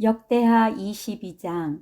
역대하 22장.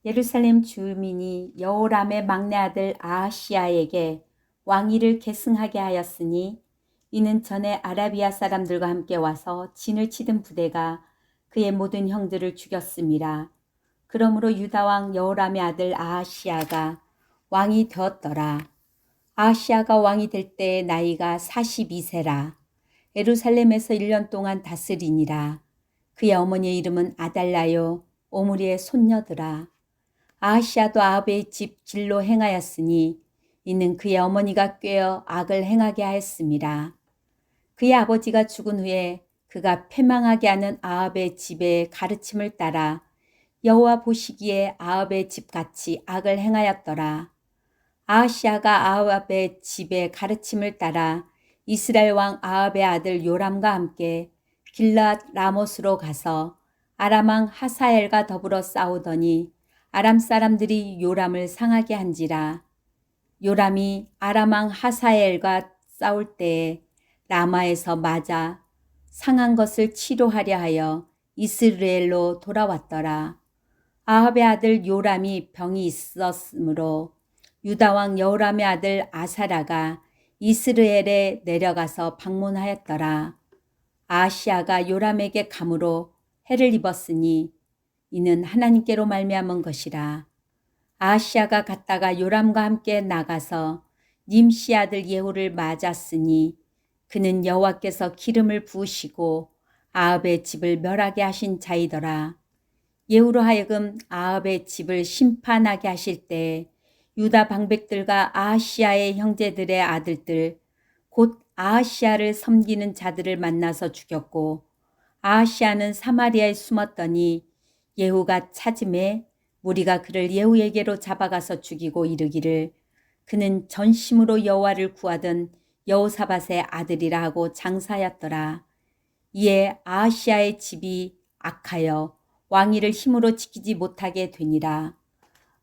예루살렘 주민이 여호람의 막내 아들 아하시야에게 왕위를 계승하게 하였으니 이는 전에 아라비아 사람들과 함께 와서 진을 치던 부대가 그의 모든 형들을 죽였음이라. 그러므로 유다 왕 여호람의 아들 아하시야가 왕이 되었더라. 아하시야가 왕이 될 때의 나이가 42세라. 예루살렘에서 1년 동안 다스리니라. 그의 어머니의 이름은 아달라요 오므리의 손녀더라. 아하시야도 아합의 집 길로 행하였으니 이는 그의 어머니가 꾀어 악을 행하게 하였음이라. 그의 아버지가 죽은 후에 그가 패망하게 하는 아합의 집의 가르침을 따라 여호와 보시기에 아합의 집같이 악을 행하였더라. 아하시야가 아합의 집의 가르침을 따라 이스라엘 왕 아합의 아들 요람과 함께 길랏 라못으로 가서 아람 왕 하사엘과 더불어 싸우더니 아람 사람들이 요람을 상하게 한지라. 요람이 아람 왕 하사엘과 싸울 때에 라마에서 맞아 상한 것을 치료하려 하여 이스라엘로 돌아왔더라. 아합의 아들 요람이 병이 있었으므로 유다 왕 여호람의 아들 아사라가 이스라엘에 내려가서 방문하였더라. 아하시야가 요람에게 감으로 해를 입었으니 이는 하나님께로 말미암은 것이라. 아하시야가 갔다가 요람과 함께 나가서 님시 아들 예후를 맞았으니 그는 여호와께서 기름을 부으시고 아합의 집을 멸하게 하신 자이더라. 예후로 하여금 아합의 집을 심판하게 하실 때 유다 방백들과 아하시야의 형제들의 아들들 곧 아하시야를 섬기는 자들을 만나서 죽였고 아하시야는 사마리아에 숨었더니 예후가 찾음에 무리가 그를 예후에게로 잡아가서 죽이고 이르기를 그는 전심으로 여호와를 구하던 여호사밧의 아들이라 하고 장사하였더라. 이에 아하시야의 집이 악하여 왕위를 힘으로 지키지 못하게 되니라.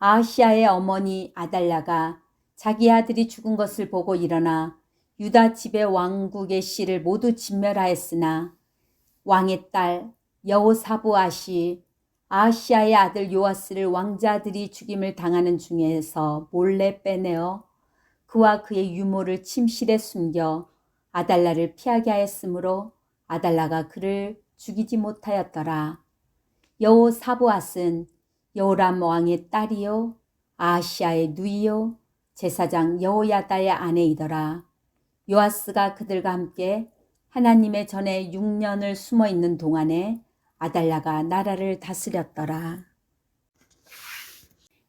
아하시야의 어머니 아달라가 자기 아들이 죽은 것을 보고 일어나 유다 집의 왕국의 씨를 모두 진멸하였으나 왕의 딸 여호사부앗이 아하시야의 아들 요아스를 왕자들이 죽임을 당하는 중에서 몰래 빼내어 그와 그의 유모를 침실에 숨겨 아달라를 피하게 하였으므로 아달라가 그를 죽이지 못하였더라. 여호사부앗은 여호람 왕의 딸이요 아하시야의 누이요 제사장 여호야다의 아내이더라. 요아스가 그들과 함께 하나님의 전에 6년을 숨어 있는 동안에 아달라가 나라를 다스렸더라.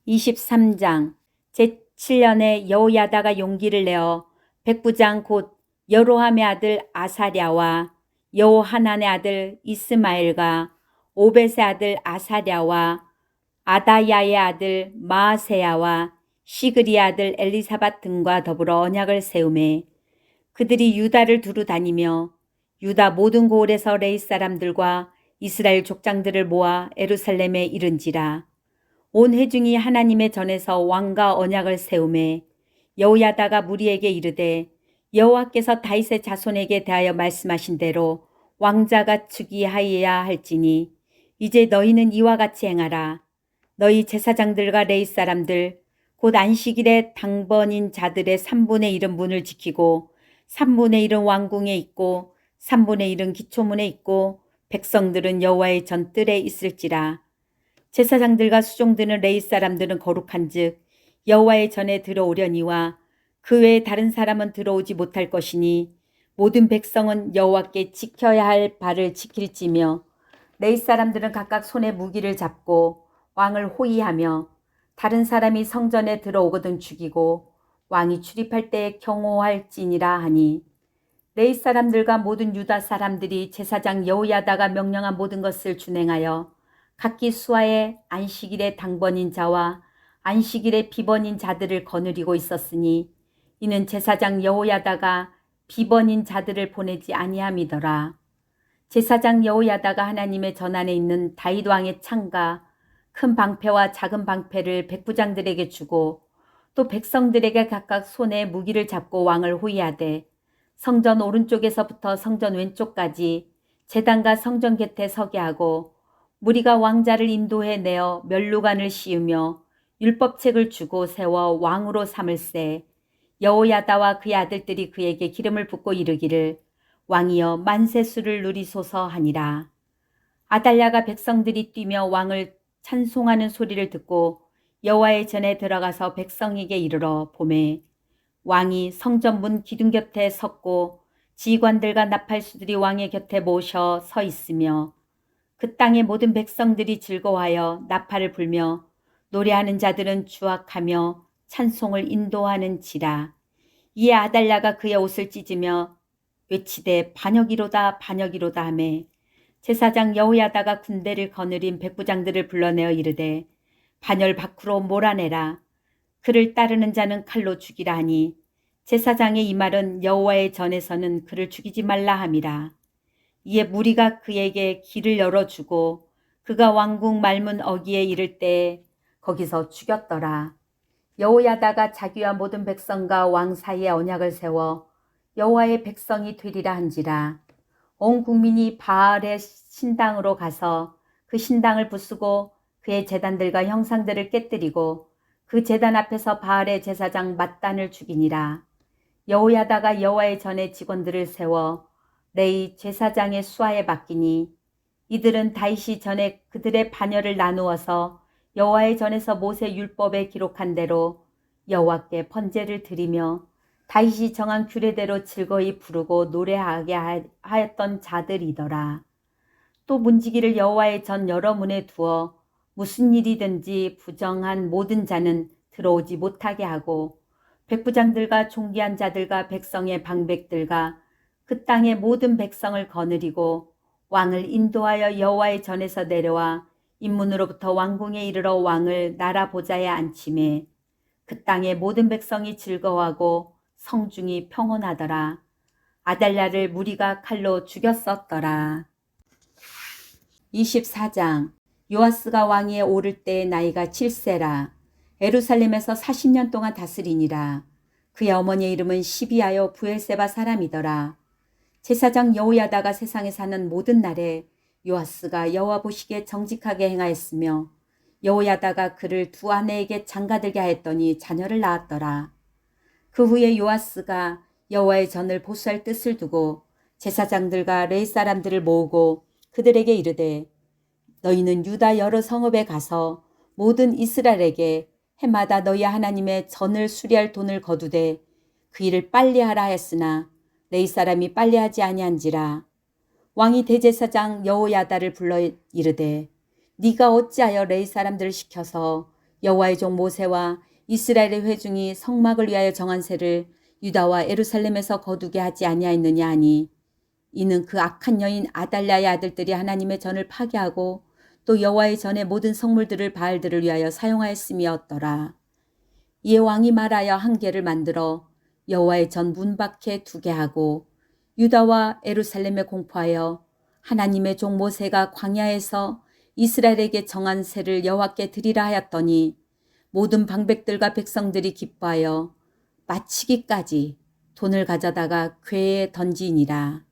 23장. 제7년에 여호야다가 용기를 내어 백부장 곧 여로함의 아들 아사랴와 여호하난의 아들 이스마엘과 오벳의 아들 아사랴와 아다야의 아들 마아세야와 시그리의 아들 엘리사밧 등과 더불어 언약을 세우매 그들이 유다를 두루 다니며 유다 모든 고을에서 레위 사람들과 이스라엘 족장들을 모아 예루살렘에 이른지라. 온 회중이 하나님의 전에서 왕과 언약을 세우매 여호야다가 무리에게 이르되 여호와께서 다윗의 자손에게 대하여 말씀하신 대로 왕자가 즉위하여야 할지니 이제 너희는 이와 같이 행하라. 너희 제사장들과 레위 사람들 곧 안식일에 당번인 자들의 3분의 1은 문을 지키고 3분의 1은 왕궁에 있고 3분의 1은 기초문에 있고 백성들은 여호와의 전뜰에 있을지라. 제사장들과 수종드는 레위 사람들은 거룩한즉 여호와의 전에 들어오려니와 그 외에 다른 사람은 들어오지 못할 것이니 모든 백성은 여호와께 지켜야 할 바를 지킬지며 레위 사람들은 각각 손에 무기를 잡고 왕을 호위하며 다른 사람이 성전에 들어오거든 죽이고 왕이 출입할 때에 경호할지니라 하니 레위 사람들과 모든 유다 사람들이 제사장 여호야다가 명령한 모든 것을 준행하여 각기 수하에 안식일의 당번인 자와 안식일의 비번인 자들을 거느리고 있었으니 이는 제사장 여호야다가 비번인 자들을 보내지 아니함이더라. 제사장 여호야다가 하나님의 전안에 있는 다윗 왕의 창과 큰 방패와 작은 방패를 백부장들에게 주고 또 백성들에게 각각 손에 무기를 잡고 왕을 호위하되 성전 오른쪽에서부터 성전 왼쪽까지 제단과 성전 곁에 서게 하고 무리가 왕자를 인도해 내어 면류관을 씌우며 율법책을 주고 세워 왕으로 삼을세. 여호야다와 그의 아들들이 그에게 기름을 붓고 이르기를 왕이여 만세수를 누리소서 하니라. 아달랴가 백성들이 뛰며 왕을 찬송하는 소리를 듣고 여호와의 전에 들어가서 백성에게 이르러 보매 왕이 성전 문 기둥 곁에 섰고 지휘관들과 나팔수들이 왕의 곁에 모셔 서 있으며 그 땅의 모든 백성들이 즐거워하여 나팔을 불며 노래하는 자들은 주악하며 찬송을 인도하는지라. 이에 아달랴가 그의 옷을 찢으며 외치되 반역이로다 반역이로다 하매 제사장 여호야다가 군대를 거느린 백부장들을 불러내어 이르되 반열 밖으로 몰아내라. 그를 따르는 자는 칼로 죽이라 하니 제사장의 이 말은 여호와의 전에서는 그를 죽이지 말라 함이라. 이에 무리가 그에게 길을 열어주고 그가 왕궁 말문 어귀에 이를 때에 거기서 죽였더라. 여호야다가 자기와 모든 백성과 왕 사이에 언약을 세워 여호와의 백성이 되리라 한지라. 온 국민이 바알의 신당으로 가서 그 신당을 부수고 그의 제단들과 형상들을 깨뜨리고 그 제단 앞에서 바알의 제사장 맏단을 죽이니라. 여호야다가 여호와의 전에 직원들을 세워 레이 제사장의 수하에 맡기니 이들은 다윗이 전에 그들의 반열을 나누어서 여호와의 전에서 모세 율법에 기록한 대로 여호와께 번제를 드리며 다윗이 정한 규례대로 즐거이 부르고 노래하게 하였던 자들이더라. 또 문지기를 여호와의 전 여러 문에 두어 무슨 일이든지 부정한 모든 자는 들어오지 못하게 하고 백부장들과 존귀한 자들과 백성의 방백들과 그 땅의 모든 백성을 거느리고 왕을 인도하여 여호와의 전에서 내려와 인문으로부터 왕궁에 이르러 왕을 나라 보좌에 앉히매 그 땅의 모든 백성이 즐거워하고 성중이 평온하더라. 아달랴를 무리가 칼로 죽였었더라. 24장. 요아스가 왕위에 오를 때 나이가 7세라. 예루살렘에서 40년 동안 다스리니라. 그의 어머니의 이름은 시비하여 부엘세바 사람이더라. 제사장 여호야다가 세상에 사는 모든 날에 요아스가 여호와 보시기에 정직하게 행하였으며 여호야다가 그를 두 아내에게 장가들게 하였더니 자녀를 낳았더라. 그 후에 요아스가 여호와의 전을 보수할 뜻을 두고 제사장들과 레위 사람들을 모으고 그들에게 이르되 너희는 유다 여러 성읍에 가서 모든 이스라엘에게 해마다 너희 하나님의 전을 수리할 돈을 거두되 그 일을 빨리 하라 하였으나 레위 사람이 빨리 하지 아니한지라. 왕이 대제사장 여호야다를 불러 이르되 네가 어찌하여 레위 사람들을 시켜서 여호와의 종 모세와 이스라엘의 회중이 성막을 위하여 정한 세를 유다와 예루살렘에서 거두게 하지 아니하였느냐 하니 이는 그 악한 여인 아달랴의 아들들이 하나님의 전을 파괴하고 또 여호와의 전의 모든 성물들을 바알들을 위하여 사용하였음이었더라. 이에 왕이 말하여 한 개를 만들어 여호와의 전 문 밖에 두게 하고 유다와 예루살렘에 공포하여 하나님의 종 모세가 광야에서 이스라엘에게 정한 세를 여호와께 드리라 하였더니 모든 방백들과 백성들이 기뻐하여 마치기까지 돈을 가져다가 궤에 던지니라.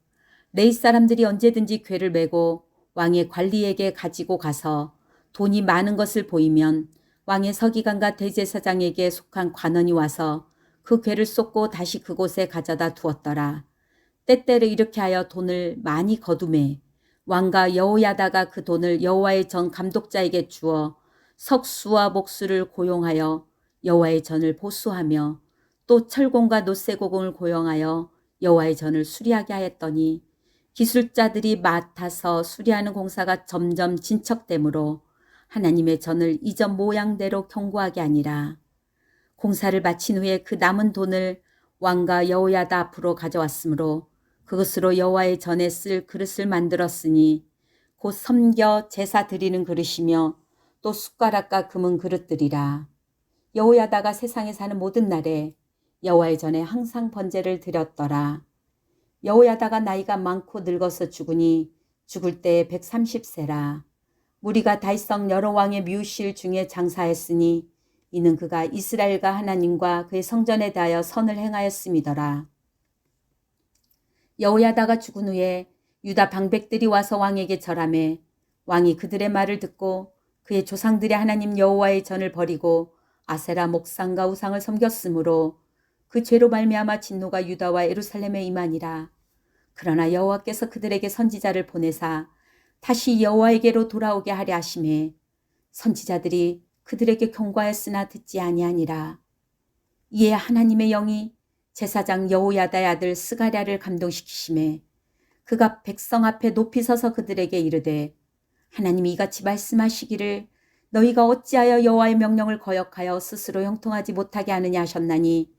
레위 사람들이 언제든지 궤를 메고 왕의 관리에게 가지고 가서 돈이 많은 것을 보이면 왕의 서기관과 대제사장에게 속한 관원이 와서 그 궤를 쏟고 다시 그곳에 가져다 두었더라. 때때로 이렇게 하여 돈을 많이 거두매 왕과 여호야다가 그 돈을 여호와의 전 감독자에게 주어 석수와 목수를 고용하여 여호와의 전을 보수하며 또 철공과 노쇠고공을 고용하여 여호와의 전을 수리하게 하였더니 기술자들이 맡아서 수리하는 공사가 점점 진척되므로 하나님의 전을 이전 모양대로 견고하게 하니라. 공사를 마친 후에 그 남은 돈을 왕과 여호야다 앞으로 가져왔으므로 그것으로 여호와의 전에 쓸 그릇을 만들었으니 곧 섬겨 제사 드리는 그릇이며 또 숟가락과 금은 그릇들이라. 여호야다가 세상에 사는 모든 날에 여호와의 전에 항상 번제를 드렸더라. 여호야다가 나이가 많고 늙어서 죽으니 죽을 때에 130세라. 무리가 다윗성 여러 왕의 묘실 중에 장사했으니 이는 그가 이스라엘과 하나님과 그의 성전에 대하여 선을 행하였음이더라. 여호야다가 죽은 후에 유다 방백들이 와서 왕에게 절하매 왕이 그들의 말을 듣고 그의 조상들의 하나님 여호와의 전을 버리고 아세라 목상과 우상을 섬겼으므로 그 죄로 말미암아 진노가 유다와 예루살렘에 임하니라. 그러나 여호와께서 그들에게 선지자를 보내사 다시 여호와에게로 돌아오게 하려 하심에 선지자들이 그들에게 경고하였으나 듣지 아니하니라. 이에 하나님의 영이 제사장 여호야다의 아들 스가랴를 감동시키심에 그가 백성 앞에 높이 서서 그들에게 이르되 하나님이 이같이 말씀하시기를 너희가 어찌하여 여호와의 명령을 거역하여 스스로 형통하지 못하게 하느냐 하셨나니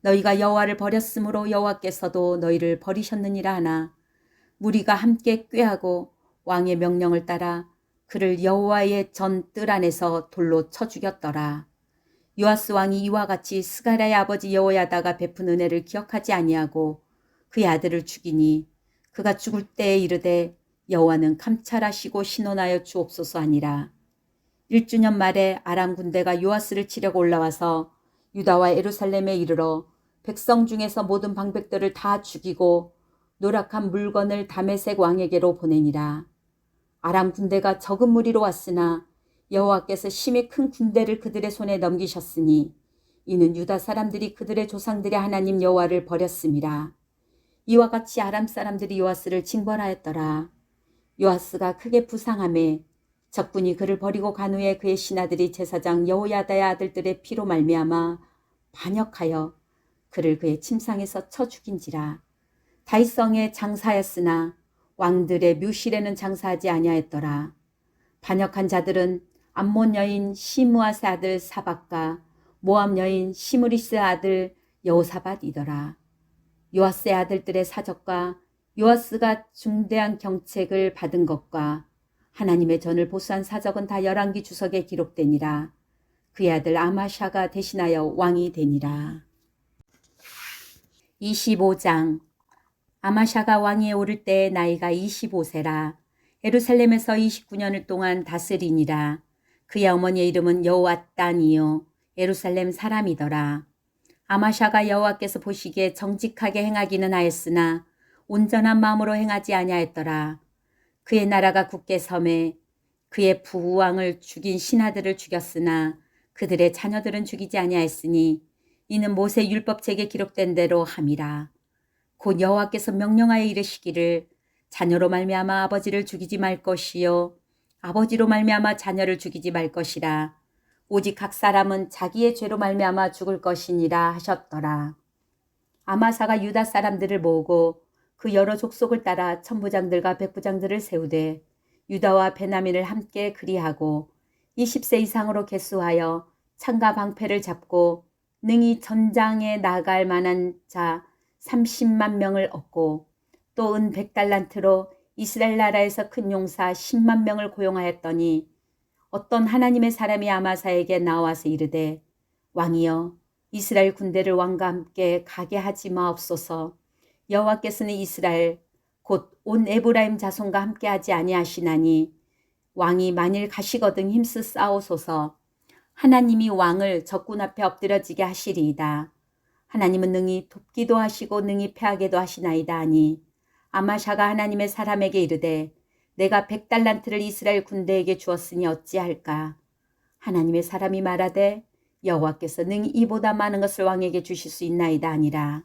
너희가 여호와를 버렸으므로 여호와께서도 너희를 버리셨느니라 하나 무리가 함께 꾀하고 왕의 명령을 따라 그를 여호와의 전 뜰 안에서 돌로 쳐 죽였더라. 요아스 왕이 이와 같이 스가랴의 아버지 여호야다가 베푼 은혜를 기억하지 아니하고 그의 아들을 죽이니 그가 죽을 때에 이르되 여호와는 감찰하시고 신원하여 주옵소서 하니라. 1주년 말에 아람 군대가 요아스를 치려고 올라와서 유다와 예루살렘에 이르러 백성 중에서 모든 방백들을 다 죽이고 노력한 물건을 다메섹 왕에게로 보내니라. 아람 군대가 적은 무리로 왔으나 여호와께서 심히 큰 군대를 그들의 손에 넘기셨으니 이는 유다 사람들이 그들의 조상들의 하나님 여호와를 버렸음이라. 이와 같이 아람 사람들이 요아스를 징벌하였더라. 요아스가 크게 부상하매 적군이 그를 버리고 간 후에 그의 신하들이 제사장 여호야다의 아들들의 피로 말미암아 반역하여 그를 그의 침상에서 쳐 죽인지라. 다윗성에 장사하였으나 왕들의 묘실에는 장사하지 아니하였더라. 반역한 자들은 암몬 여인 시므아세 아들 사박과 모압 여인 시므리스 아들 여호사밧이더라. 요아스의 아들들의 사적과 요아스가 중대한 경책을 받은 것과 하나님의 전을 보수한 사적은 다 열왕기 주석에 기록되니라. 그의 아들 아마샤가 대신하여 왕이 되니라. 25장. 아마샤가 왕위에 오를 때 나이가 25세라. 예루살렘에서 29년을 동안 다스리니라. 그의 어머니의 이름은 여호앗단이요 예루살렘 사람이더라. 아마샤가 여호와께서 보시기에 정직하게 행하기는 하였으나 온전한 마음으로 행하지 아니하였더라. 그의 나라가 굳게 섬에 그의 부왕을 죽인 신하들을 죽였으나 그들의 자녀들은 죽이지 아니하였으니 이는 모세 율법책에 기록된 대로 함이라. 곧 여호와께서 명령하여 이르시기를 자녀로 말미암아 아버지를 죽이지 말 것이요 아버지로 말미암아 자녀를 죽이지 말 것이라. 오직 각 사람은 자기의 죄로 말미암아 죽을 것이니라 하셨더라. 아마사가 유다 사람들을 모으고 그 여러 족속을 따라 천부장들과 백부장들을 세우되 유다와 베냐민을 함께 그리하고 20세 이상으로 계수하여 창과 방패를 잡고 능히 전장에 나갈 만한 자 30만 명을 얻고 또 은 100달란트로 이스라엘 나라에서 큰 용사 10만 명을 고용하였더니 어떤 하나님의 사람이 아마사에게 나와서 이르되 왕이여 이스라엘 군대를 왕과 함께 가게 하지 마옵소서. 여호와께서는 이스라엘 곧 온 에브라임 자손과 함께 하지 아니하시나니 왕이 만일 가시거든 힘쓰 싸우소서. 하나님이 왕을 적군 앞에 엎드려지게 하시리이다. 하나님은 능히 돕기도 하시고 능히 패하게도 하시나이다 하니 아마샤가 하나님의 사람에게 이르되 내가 100달란트를 이스라엘 군대에게 주었으니 어찌할까. 하나님의 사람이 말하되 여호와께서 능히 이보다 많은 것을 왕에게 주실 수 있나이다 하니라.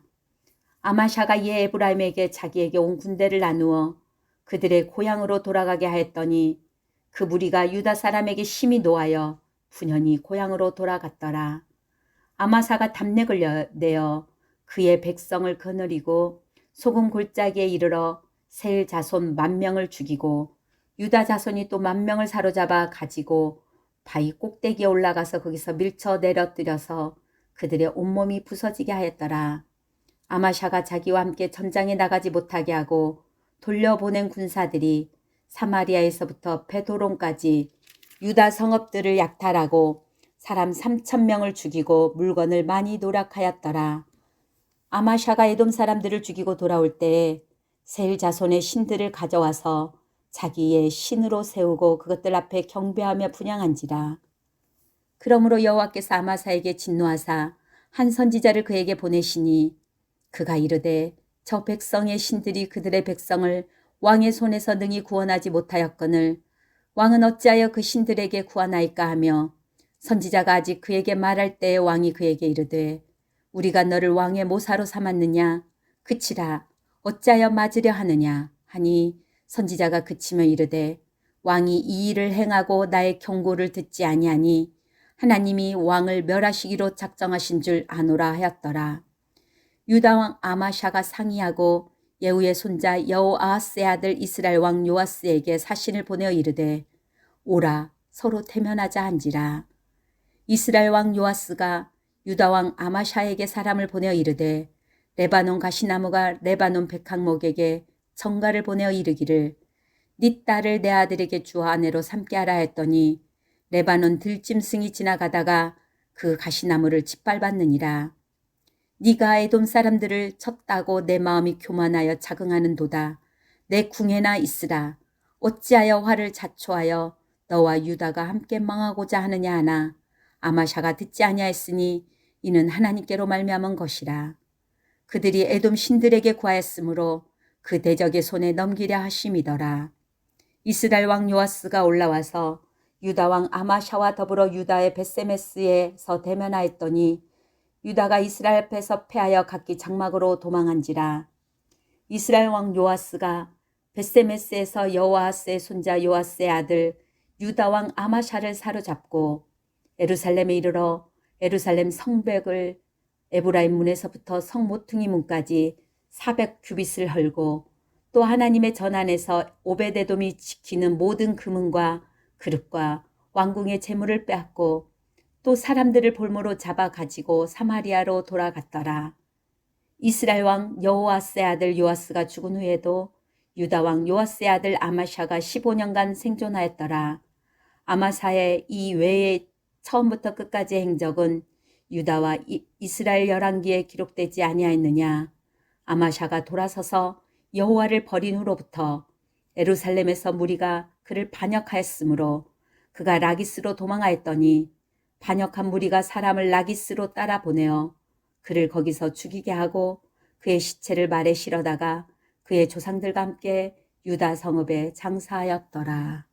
아마샤가 이에 에브라임에게 자기에게 온 군대를 나누어 그들의 고향으로 돌아가게 하였더니 그 무리가 유다 사람에게 심히 노하여 분연히 고향으로 돌아갔더라. 아마사가 담력을 내어 그의 백성을 거느리고 소금 골짜기에 이르러 셀 자손 10,000명을 죽이고 유다 자손이 또 10,000명을 사로잡아 가지고 바위 꼭대기에 올라가서 거기서 밀쳐 내려뜨려서 그들의 온몸이 부서지게 하였더라. 아마샤가 자기와 함께 전장에 나가지 못하게 하고 돌려보낸 군사들이 사마리아에서부터 베도론까지 유다 성읍들을 약탈하고 사람 3,000명을 죽이고 물건을 많이 노락하였더라. 아마샤가 에돔 사람들을 죽이고 돌아올 때에 세일 자손의 신들을 가져와서 자기의 신으로 세우고 그것들 앞에 경배하며 분향한지라. 그러므로 여호와께서 아마사에게 진노하사 한 선지자를 그에게 보내시니 그가 이르되 저 백성의 신들이 그들의 백성을 왕의 손에서 능히 구원하지 못하였거늘 왕은 어찌하여 그 신들에게 구하나이까 하며 선지자가 아직 그에게 말할 때에 왕이 그에게 이르되 우리가 너를 왕의 모사로 삼았느냐 그치라 어찌하여 맞으려 하느냐 하니 선지자가 그치며 이르되 왕이 이 일을 행하고 나의 경고를 듣지 아니하니 하나님이 왕을 멸하시기로 작정하신 줄 아노라 하였더라. 유다 왕 아마샤가 상의하고 예후의 손자 여호아하스의 아들 이스라엘 왕 요아스에게 사신을 보내어 이르되 오라 서로 대면하자 한지라. 이스라엘 왕 요아스가 유다 왕 아마샤에게 사람을 보내어 이르되 레바논 가시나무가 레바논 백항목에게 전가를 보내어 이르기를 네 딸을 내 아들에게 주어 아내로 삼게 하라 했더니 레바논 들짐승이 지나가다가 그 가시나무를 짓밟았느니라. 네가 에돔 사람들을 쳤다고 내 마음이 교만하여 자긍하는도다. 내 궁에나 있으라. 어찌하여 화를 자초하여 너와 유다가 함께 망하고자 하느냐 하나 아마샤가 듣지 아니하였으니 이는 하나님께로 말미암은 것이라. 그들이 에돔 신들에게 구하였으므로 그 대적의 손에 넘기려 하심이더라. 이스라엘 왕 요아스가 올라와서 유다 왕 아마샤와 더불어 유다의 벳세메스에서 대면하였더니 유다가 이스라엘 앞에서 패하여 각기 장막으로 도망한지라. 이스라엘 왕 요아스가 벳세메스에서 여호아스의 손자 요아스의 아들 유다 왕 아마샤를 사로잡고 예루살렘에 이르러 예루살렘 성벽을 에브라임 문에서부터 성 모퉁이 문까지 400규빗을 헐고 또 하나님의 전안에서 오베데돔이 지키는 모든 금은과 그릇과 왕궁의 재물을 빼앗고 또 사람들을 볼모로 잡아 가지고 사마리아로 돌아갔더라. 이스라엘 왕 여호아스의 아들 요아스가 죽은 후에도 유다 왕 요아스의 아들 아마샤가 15년간 생존하였더라. 아마사의 이 외의 처음부터 끝까지의 행적은 유다와 이스라엘 열왕기에 기록되지 아니하였느냐. 아마샤가 돌아서서 여호와를 버린 후로부터 예루살렘에서 무리가 그를 반역하였으므로 그가 라기스로 도망하였더니 반역한 무리가 사람을 라기스로 따라 보내어 그를 거기서 죽이게 하고 그의 시체를 말에 실어다가 그의 조상들과 함께 유다 성읍에 장사하였더라.